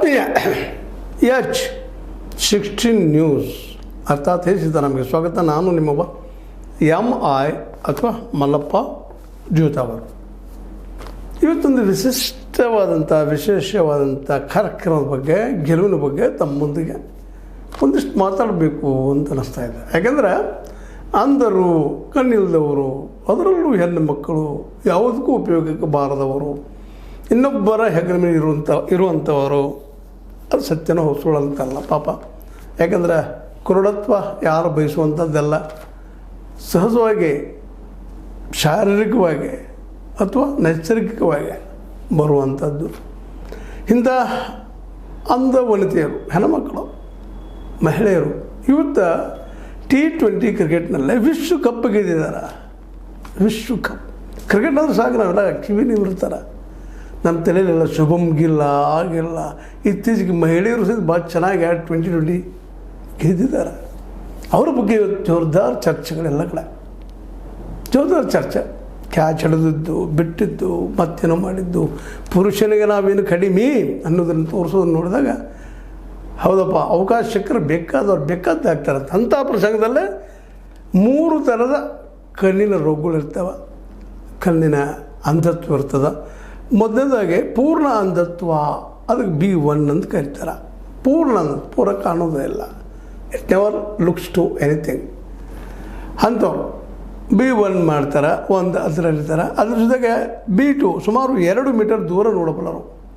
ಆತ್ಮೀಯ H16 news ಅರ್ಥಾತ್ ಹೇಳಿಸಿದ ನಮಗೆ ಸ್ವಾಗತ. ನಾನು ನಿಮ್ಮೊಬ್ಬ MI ಅಥವಾ ಮಲ್ಲಪ್ಪ ಜ್ಯೂತಾವರು. ಇವತ್ತೊಂದು ವಿಶೇಷವಾದಂಥ ಕಾರ್ಯಕ್ರಮದ ಬಗ್ಗೆ, ಗೆಲುವಿನ ಬಗ್ಗೆ ತಮ್ಮ ಮುಂದಿಗೆ ಒಂದಿಷ್ಟು ಮಾತಾಡಬೇಕು ಅಂತ ಅನ್ನಿಸ್ತಾ ಇದೆ. ಯಾಕೆಂದರೆ ಅಂಧರು, ಕಣ್ಣಿಲ್ಲದವರು, ಅದರಲ್ಲೂ ಹೆಣ್ಣು ಮಕ್ಕಳು, ಯಾವುದಕ್ಕೂ ಉಪಯೋಗಕ್ಕೆ ಬಾರದವರು, ಇನ್ನೊಬ್ಬರ ಹೆಗಲ ಮೇಲೆ ಇರುವಂಥವರು, ಅದು ಸತ್ಯನ ಸುಳ್ಳಂತಲ್ಲ ಪಾಪ. ಯಾಕಂದರೆ ಕುರುಡತ್ವ ಯಾರು ಬಯಸುವಂಥದ್ದೆಲ್ಲ, ಸಹಜವಾಗಿ ಶಾರೀರಿಕವಾಗಿ ಅಥವಾ ನೈಸರ್ಗಿಕವಾಗಿ ಬರುವಂಥದ್ದು. ಇಂಥ ಅಂಧ ವನಿತೆಯರು, ಹೆಣ್ಣುಮಕ್ಕಳು, ಮಹಿಳೆಯರು ಇವತ್ತು T20 ಕ್ರಿಕೆಟ್ನಲ್ಲೇ ವಿಶ್ವಕಪ್ ಗೆದ್ದಿದ್ದಾರೆ. ವಿಶ್ವಕಪ್ ಕ್ರಿಕೆಟ್ ಅಂದ್ರೆ ಸಾಕು, ನಾವೆಲ್ಲ ಕಿವಿ ನಿವರ್ತಾರೆ. ನಮ್ಮ ತಲೆಯಲ್ಲೆಲ್ಲ ಶುಭಮ್ ಗಿಲ್ಲ ಆಗಿಲ್ಲ. ಇತ್ತೀಚೆಗೆ ಮಹಿಳೆಯರು ಸಹಿತ ಭಾಳ ಚೆನ್ನಾಗಿ 2020 ಗೆದ್ದಿದ್ದಾರೆ. ಅವ್ರ ಬಗ್ಗೆ ಇವತ್ತು ಜೋರ್ದಾರ್ ಚರ್ಚೆಗಳೆಲ್ಲ ಕಡೆ, ಜೋರ್ದಾರ್ ಚರ್ಚೆ. ಕ್ಯಾಚ್ ಹಿಡಿದಿದ್ದು, ಬಿಟ್ಟಿದ್ದು, ಮತ್ತೇನೋ ಮಾಡಿದ್ದು, ಪುರುಷನಿಗೆ ನಾವೇನು ಕಡಿಮೆ ಅನ್ನೋದನ್ನು ತೋರಿಸೋದನ್ನು ನೋಡಿದಾಗ ಹೌದಪ್ಪ, ಅವಕಾಶ ಸಿಕ್ಕರೆ ಬೇಕಾದವ್ರು ಬೇಕಾದ ಆಗ್ತಾರೆ. ಅಂಥ ಪ್ರಸಂಗದಲ್ಲೇ 3 ಥರದ ಕಣ್ಣಿನ ರೋಗಗಳಿರ್ತವೆ. ಕಣ್ಣಿನ ಅಂಧತ್ವ ಇರ್ತದೆ. ಮೊದಲನೇದಾಗಿ ಪೂರ್ಣ ಅಂಧತ್ವ, ಅದಕ್ಕೆ B1 ಅಂತ ಕರೀತಾರೆ. ಪೂರ ಕಾಣೋದೇ ಇಲ್ಲ, it never looks to anything. ಅಂಥವ್ರು B1 ಮಾಡ್ತಾರೆ, ಒಂದು ಅದರಲ್ಲಿರ್ತಾರೆ. ಅದ್ರ ಜೊತೆಗೆ B2 ಸುಮಾರು 2 ಮೀಟರ್ ದೂರ ನೋಡಬಲ್ಲರು.